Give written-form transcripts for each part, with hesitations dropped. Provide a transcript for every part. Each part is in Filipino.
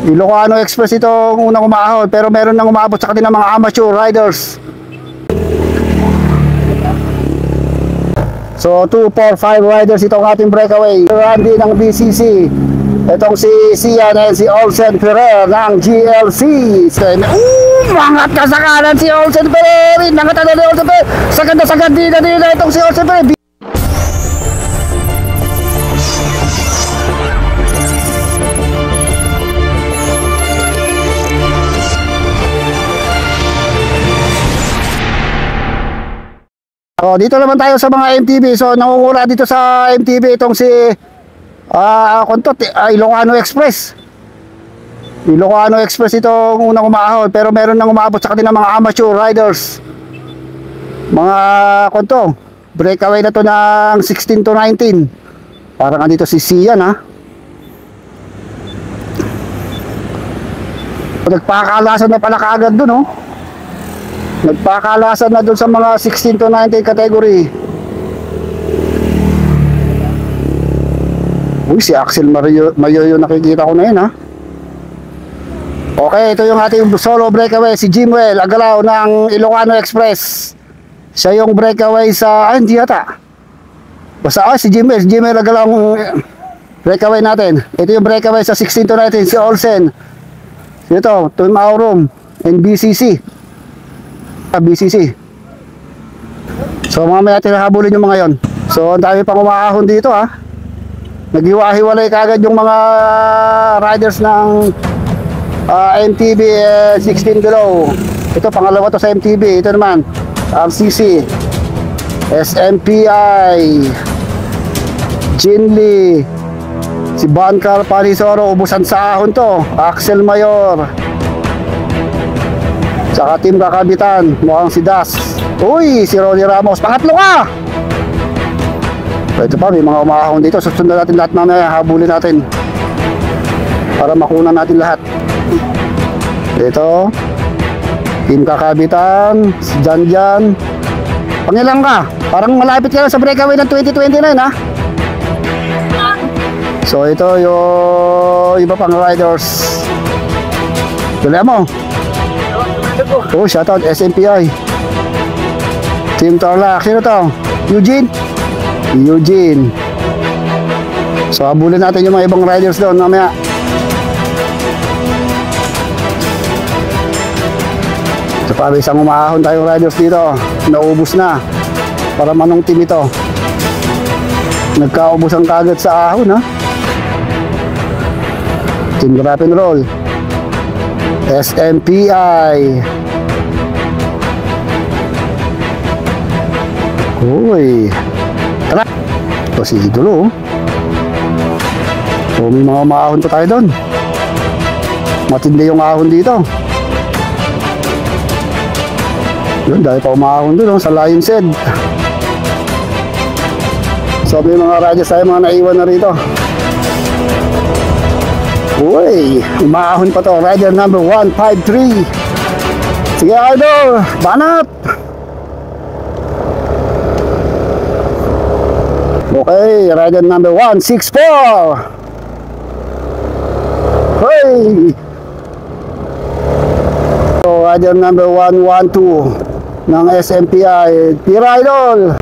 Ilocano Express itong unang umahon, pero meron nang umabot sa kanila mga amateur riders. So 2, 4, 5 riders itong ating breakaway. Randy ng BCC. Itong si Sian and si Olsen Ferrer ng GLC. Mangat ka sa kanan si Olsen Ferrer. Nangat na ni Olsen Ferrer. Sagad na sagad din na itong si Olsen Ferrer. Oh, dito naman tayo sa mga MTB. So nangungura dito sa MTB itong si Ilocano Express. Ilocano Express itong unang umahon, pero meron nang umabot sa kanila mga amateur riders. Mga breakaway na to ng 16 to 19. Parang andito si Sian ha. Nagpakalasan na pala kaagad dun oh. Nagpakalasan na doon sa mga 16 to 19 category. Uy, si Axel Mayo yung nakikita ko na yun ha. Okay, ito yung ating solo breakaway, si Jimwell Agalaw ng Ilocano Express. Siya yung breakaway sa, hindi yata. Basta, si Jimwell Agalaw ang breakaway natin. Ito yung breakaway sa 16 to 19, si Olsen. Ito, Team Aurum and BCC. So mamaya tinahabulin yung mga yon. So ang dami pang umaahon dito ha. Naghiwa-hiwalay kagad yung mga riders ng MTB 16 below. Ito pangalawa to sa MTB. Ito naman RCC, SMPI, Jinli, si Bancar Parisoro. Ubusan sa ahon to. Axel Mayor, saka Team Kakabitan, mukhang si Das. Uy, si Ronnie Ramos, pangatlo ka! So, ito pa, may mga umahon dito. Susundan natin lahat mamaya, habulin natin para makunan natin lahat. Ito Team Kakabitan, si Janjan. Pangilang ka? Parang malapit ka na sa breakaway ng 2029 ha. So ito yung iba pang riders. Tuloy mo. Oh, shoutout SMPI, Team Tarlac. Sino to? Eugene. So habulin natin yung mga ibang riders doon mamaya. So para isang umahon tayong riders dito. Naubos na. Para manong team ito. Nagkaubusan kagad sa ahon ha. Team Grab and Roll, SMPI. Uy, tara. Ito si Idolo. So may mga maahon pa tayo doon. Matindi yung ahon dito. Yun, dahil pa umahon doon sa Lion's Head. So may mga riders tayo, mga naiwan na rito. Uy, umahon pa to. Rider number 153. Sige idol, banat. Okay, rider number 164. Hey. So rider number 112 ng SMPI, Pira Idol.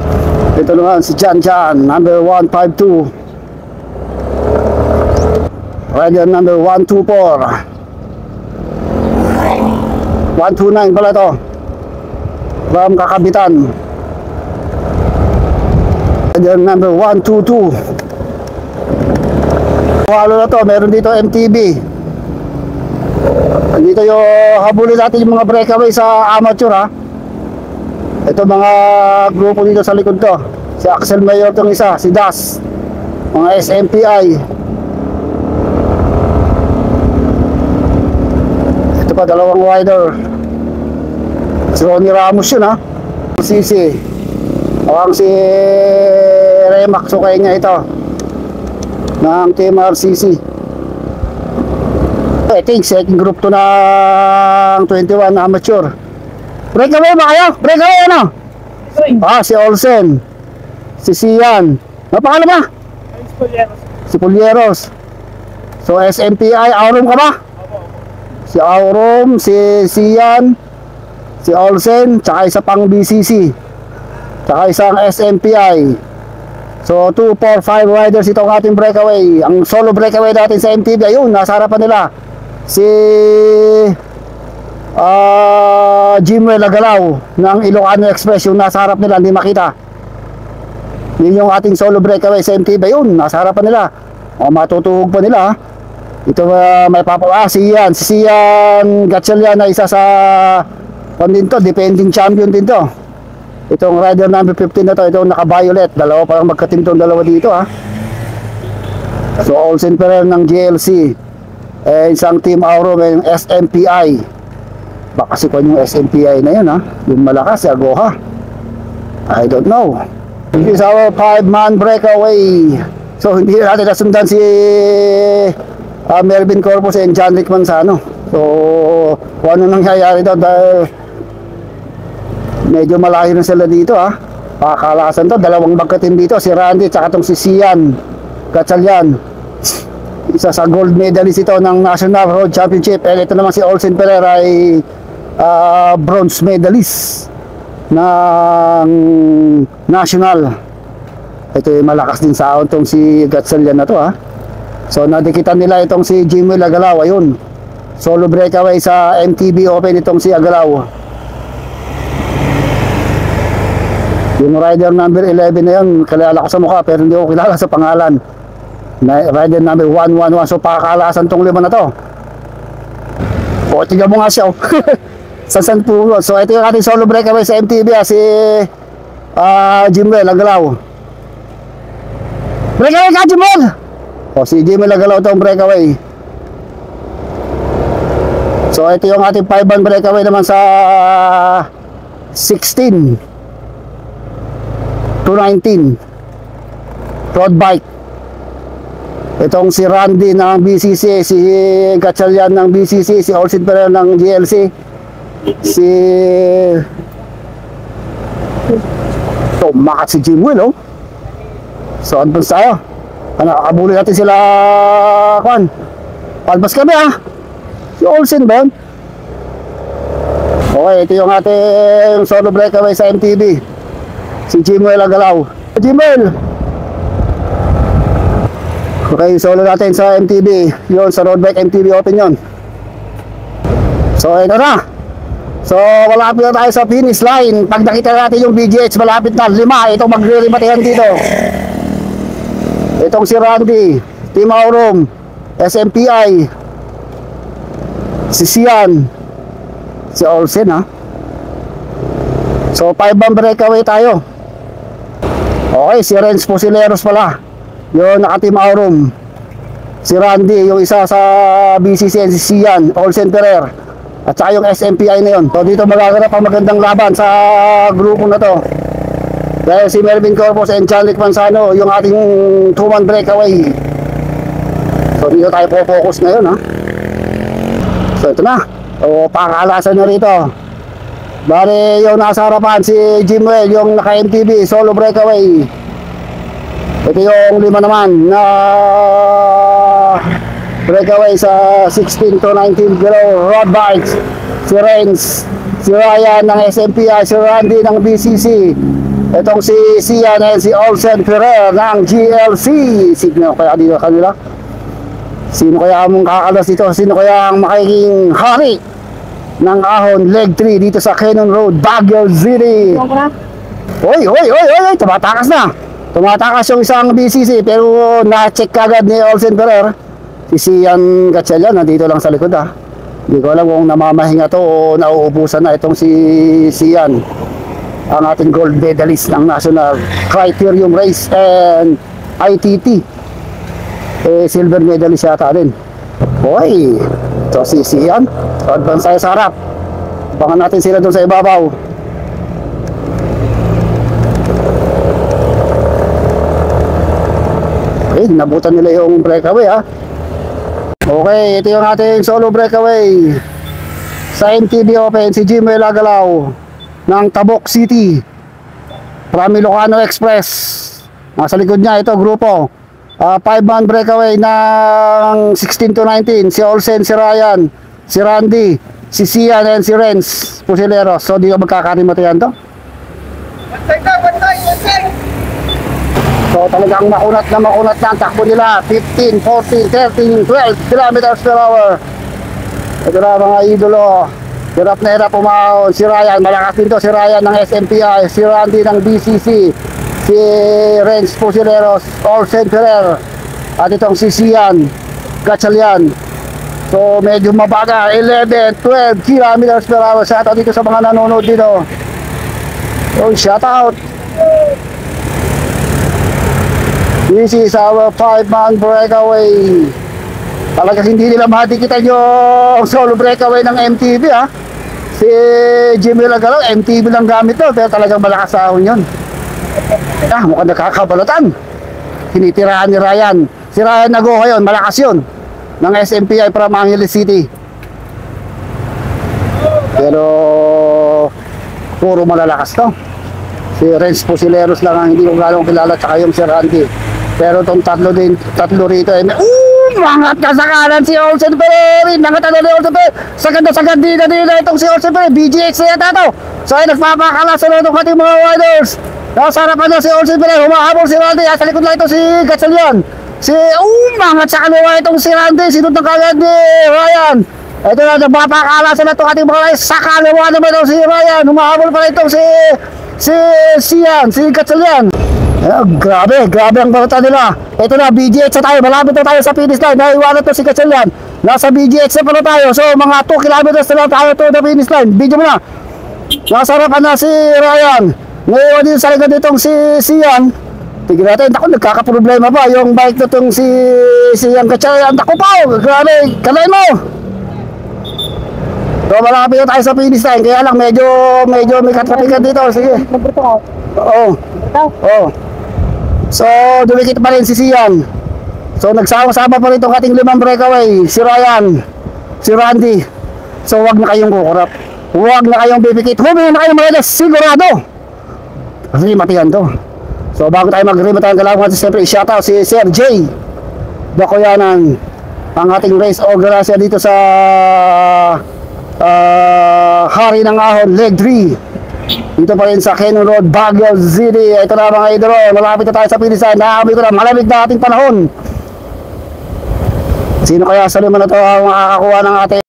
Ito naman si Jan number 152. Rider number 124. 129 pala to. From Kakabitan. Rider number 122. Walo na to, meron dito MTB. Dito yung habulin natin yung mga breakaway sa amateur ha. Ito mga grupo dito sa likod to. Si Axel Mayor tong isa, si Das, mga SMPI. Ito pa dalawang rider. Si Ronnie Ramos yun ha. CC. Awang si Remax, so kaya niya ito ng Team RCC. I think second group to ng 21 amateur. Breakaway ba kayo? Breakaway ano? Si Olsen, si Sian. Ano pangalan ba? Si Pulieros. So SMPI, Aurum ka ba? si Aurum, si Sian, si Olsen, tsaka isa pang BCC, tsaka isang SMPI. So 2, 4, 5 riders itong ating breakaway. Ang solo breakaway natin sa MTB, ayun, nasa harapan nila si Jimwell Agalaw ng Ilocano Express, yung nasa harap nila, hindi makita. Yun yung ating solo breakaway sa MTB, ayun, nasa harapan nila. O, matutuhog pa nila. Ito may si Sian Gatchalian na isa sa din to, defending champion din to. Itong rider number 15 na to, itong naka-violet, dalawa parang magka-team tong dalawa dito ha. So Olsen Ferrer ng GLC, isang team Auro ng SMPI. Baka kasi kung yung SMPI na yun ha, yung malakas si Agoha, I don't know. This is our 5-man breakaway. So hindi natin nasundan si Melvin Corpus and John Rick Manzano. So kung ano nangyayari daw, dahil medyo malayo na sila dito ha. Pakakalasan to, dalawang magka-team dito, si Randy tsaka tong si Sian Gatchalian. Isa sa gold medalist ito ng National Road Championship. And ito naman si Olsen Ferrer ay bronze medalist ng national. Ito yung malakas din sa tong si Gatchalian na to ha. So nadikitan nila itong si Jimwell Agalaw, ayun, solo breakaway sa MTB Open itong si Agalaw. Yung rider number 11 na yun, kilala ko sa mukha pero hindi ko kilala sa pangalan. Rider number 111. So pakakalasan tong lima na to. O tingnan mo nga siya sa San Pulo. So ito yung ating solo breakaway sa MTB si Jimwell Agalaw. Breakaway ka, Jimwell! O si Jimwell Agalaw itong breakaway. So ito yung ating 5-man breakaway naman sa 16 to 19 road bike. Itong si Randy ng BCC, si Gatchalian ng BCC, si Olsen Ferrer ng GLC, si tumakat si Jimwell So advance tayo. Nakakabuli natin sila Kwan. Advance kami si Olsen ba yun? Okay, ito yung ating solo breakaway sa MTB, si Jimwell Agalaw. Jimwell! Okay, solo natin sa MTB. Yun, sa road bike MTB Open yun. So, ito na. So, malapit na tayo sa finish line. Pag nakita natin yung BGH, malapit na. 5. Itong magre-rematihan dito. Itong si Randy, Team Aurum, SMPI, si Sian, si Olsen So, 5-man breakaway tayo. Okay, si Renz Fusileros pala, yung naka-Team Aurum. Si Randy, yung isa sa BCC, si Sian, Olsen Ferrer, at saka yung SMPI na yun. So dito magaganap ang magandang laban sa grupo na to. Dahil si Melvin Corpus and John Rick Manzano, yung ating 2-man breakaway. So dito tayo po-focus ngayon So ito na. O pakalasan na rito. Bale yung nasa harapan si Jimwell, yung naka-MTB solo breakaway. Ito yung 5 naman na breakaway sa 16 to 19 kilo road bikes. Si Renz, si Ryan ng SMPI, si Randy ng BCC, itong si Sian and si Olsen Ferrer ng GLC. Sino kaya dito kanila? Sino kaya ang kakalas dito? Sino kaya ang makiking hari ng ahon leg 3 dito sa Cannon Road, Baguio City? Oy, tumatakas na. Tumatakas yung isang BCC pero na-check kagad ni Olsen Ferrer. Si Sian Gatchalian nandito lang sa likod Hindi ko alam kung namamahinga to o nauubusan na itong si Sian, ang ating gold medalist ng National Criterium Race and ITT. Silver medalist yata din. Hoy, ito si Sian. Advance tayo sa harap. Abangan natin sila doon sa ibabaw. Okay, nabutan nila yung breakaway Okay, ito yung ating solo breakaway sa MTB Open, si Jimwell Agalaw ng Tabok City from Ilocano Express. Nasa likod niya ito grupo, 5-man breakaway ng 16 to 19, si Olsen, si Ryan, si Randy, si Sian, and si Renz Fusileros. So di ko magkakalimutan to. So talagang makunat na ang takbo nila. 15, 14, 13, 12 kilometers per hour. Ito na mga idolo. Hirap na hirap umahon. Si Ryan, malakas din to si Ryan ng SMPI, si Randy ng BCC, si Renz Fusileros, Orsen Ferrer, at itong si Sian Gatchalian. So medyo mabaga, 11, 12 kilometers per hour. Shout out dito sa mga nanonood dito. Oh, shout out. This is our 5-man breakaway. Talaga hindi nila matikitan yung solo breakaway ng MTV ha. Si Jimmy Lagalaw, MTV lang gamit to, pero talagang malakas sa ahon yun. Mukhang nakakabalatan. Tinitirahan ni Ryan. Si Ryan Nagoha yun, malakas yun, ng SMPI from Angeles City. Pero puro malalakas to. Si Renz Fusileros lang ang hindi ko gano'ng kilala, tsaka yung si Randy. Pero itong tatlo rito ay mangat ka sa kanan si Orsen Ferrer. Nangat ni Orsen Ferrer. Sagad dito itong si Orsen Ferrer. BGX na yata ito. So ay nagpapakala sa loob ng ating mga riders. Nasa harapan na si Orsen Ferrer. Humahabol si Randy. Sa likod lang ito si Gatchalian. Mangat sa kaliwa itong si Randy. Sinunod ng kagad ni Ryan. Ito na, nagpapakala sa lahat ng ating mga riders. Sa kaliwa naman itong si Ryan. Humahabol pa itong si Sian, si Gatchalian. Grabe ang balota nila. Ito na, BGX na tayo. Malapit na tayo sa finish line. Naiwanan to si Gatchalian. Nasa BGX na pala tayo. So mga 2 kilometers na lang tayo to the finish line. Video mo na. Nasa harapan na si Ryan. Ngayon din sa likod itong si Sian. Tignan natin. Ako, nagkakaproblema pa yung bike na itong si Sian Gatchalian. Ako pa, grabe. Kalay mo. So malapit na tayo sa finish line. Kaya lang medyo may katrapikan dito. Sige. Oo. So dumikit pa rin si Sian. So nagsama-sama pa rin itong ating 5 breakaway. Si Ryan, si Randy. So wag na kayong kukurap. Huwag na kayong bibikit. Huwag na kayong marilas. Sigurado. Kasi matiyan to. So bago tayo mag-rimot tayong galawan, siyempre i-shoutout si Sir J Bakoyanan, ang ating race organizer dito sa Hari ng Ahon, Leg 3. Dito pa rin sa Canyon Road, Baguio City. Ito na mga idolo, malapit na tayo sa finish line. Nakakami ko na malamig na ating panahon. Sino kaya sa lima na ito ang makakakuha ng ating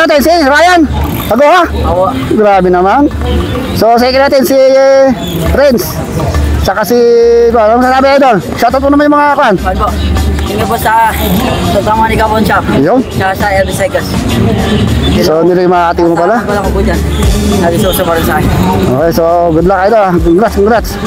natin si Ryan Nagoha. Grabe naman. So sige natin si Renz. Saka si ano sabi idol. Shoutout mo naman yung mga kan. Tingin po sa sama ni Capon Shop. Yun. Sa Elvis Segas. So nila yung mga ating mo pala. Wala ko po dyan. Nagisuso pa rin sa akin. Okay, so good luck idol. Congrats.